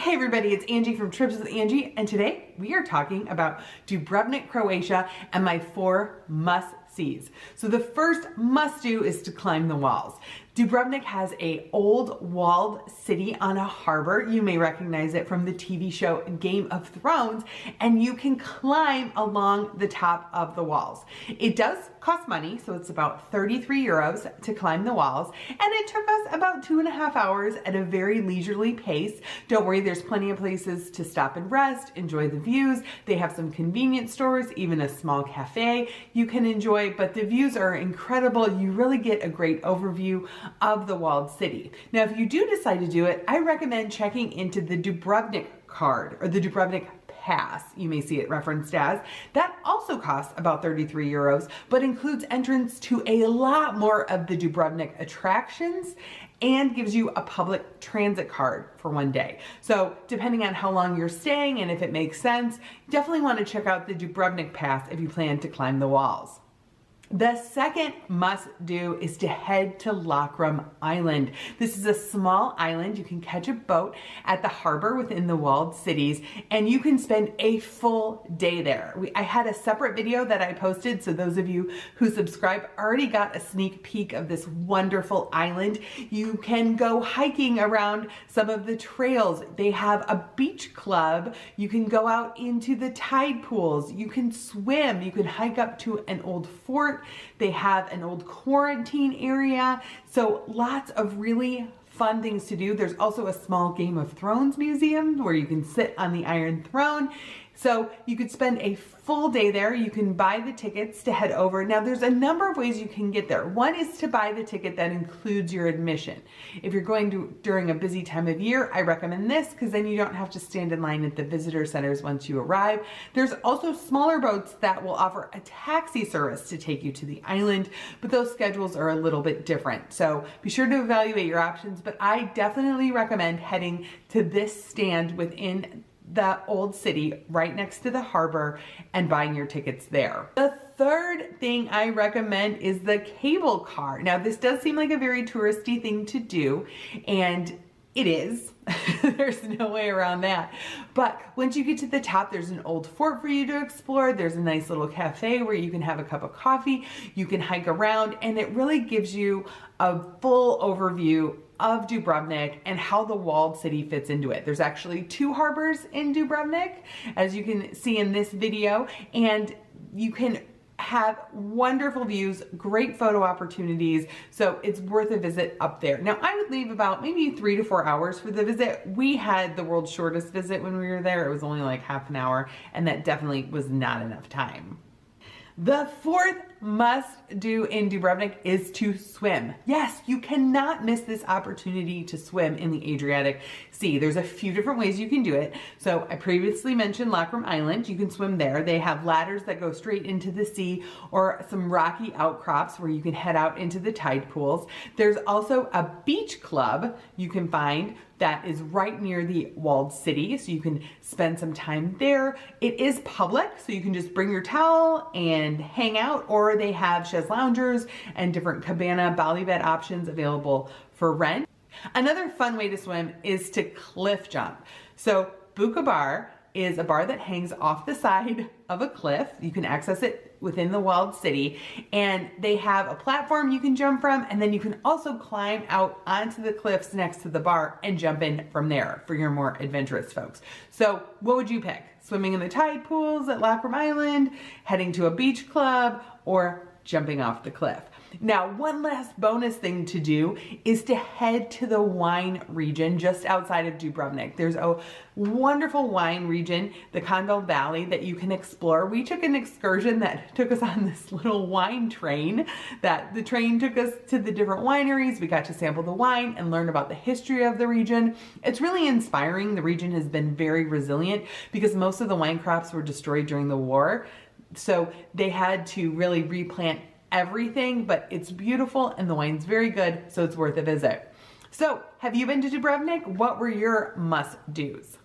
Hey everybody, it's Angie from Trips with Angie, and today we are talking about Dubrovnik, Croatia, and my 4 must-sees. So the first must-do is to climb the walls. Dubrovnik has an old walled city on a harbor. You may recognize it from the TV show Game of Thrones, and you can climb along the top of the walls. It does cost money, so it's about 33 euros to climb the walls, and it took us about 2.5 hours at a very leisurely pace. Don't worry, there's plenty of places to stop and rest, enjoy the views. They have some convenience stores, even a small cafe you can enjoy, but the views are incredible. You really get a great overview of the walled city. Now, if you do decide to do it, I recommend checking into the Dubrovnik card or the Dubrovnik pass, you may see it referenced as. That also costs about 33 euros, but includes entrance to a lot more of the Dubrovnik attractions and gives you a public transit card for 1 day. So depending on how long you're staying and if it makes sense, definitely want to check out the Dubrovnik pass if you plan to climb the walls. The second must-do is to head to Lokrum Island. This is a small island. You can catch a boat at the harbor within the walled cities, and you can spend a full day there. I had a separate video that I posted, so those of you who subscribe already got a sneak peek of this wonderful island. You can go hiking around some of the trails. They have a beach club. You can go out into the tide pools. You can swim. You can hike up to an old fort. They have an old quarantine area. So lots of really fun things to do. There's also a small Game of Thrones museum where you can sit on the Iron Throne. So you could spend a full day there. You can buy the tickets to head over. Now there's a number of ways you can get there. One is to buy the ticket that includes your admission. If you're going to during a busy time of year, I recommend this because then you don't have to stand in line at the visitor centers once you arrive. There's also smaller boats that will offer a taxi service to take you to the island, but those schedules are a little bit different. So be sure to evaluate your options, but I definitely recommend heading to this stand within the old city right next to the harbor and buying your tickets there. The third thing I recommend is the cable car. Now this does seem like a very touristy thing to do, and it is. There's no way around that. But once you get to the top, there's an old fort for you to explore. There's a nice little cafe where you can have a cup of coffee. You can hike around, and it really gives you a full overview of Dubrovnik and how the walled city fits into it. There's actually 2 harbors in Dubrovnik, as you can see in this video, and you can have wonderful views, great photo opportunities, so it's worth a visit up there. Now I would leave about maybe 3 to 4 hours for the visit. We had the world's shortest visit when we were there. It was only like half an hour, and that definitely was not enough time. The fourth must-do in Dubrovnik is to swim. Yes, you cannot miss this opportunity to swim in the Adriatic Sea. There's a few different ways you can do it. So I previously mentioned Lokrum Island. You can swim there. They have ladders that go straight into the sea, or some rocky outcrops where you can head out into the tide pools. There's also a beach club you can find that is right near the walled city, so you can spend some time there. It is public, so you can just bring your towel and hang out, or they have chaise loungers and different cabana Bali bed options available for rent. Another fun way to swim is to cliff jump. So Buka Bar is a bar that hangs off the side of a cliff. You can access it within the walled city, and they have a platform you can jump from, and then you can also climb out onto the cliffs next to the bar and jump in from there for your more adventurous folks. So what would you pick? Swimming in the tide pools at Lokrum Island, heading to a beach club, or jumping off the cliff? Now, one last bonus thing to do is to head to the wine region just outside of Dubrovnik. There's a wonderful wine region, the KonavleValley, that you can explore. We took an excursion that took us on this little wine train. The train took us to the different wineries. We got to sample the wine and learn about the history of the region. It's really inspiring. The region has been very resilient because most of the wine crops were destroyed during the war. So they had to really replant everything, but it's beautiful and the wine's very good, so it's worth a visit. So have you been to Dubrovnik? What were your must-dos?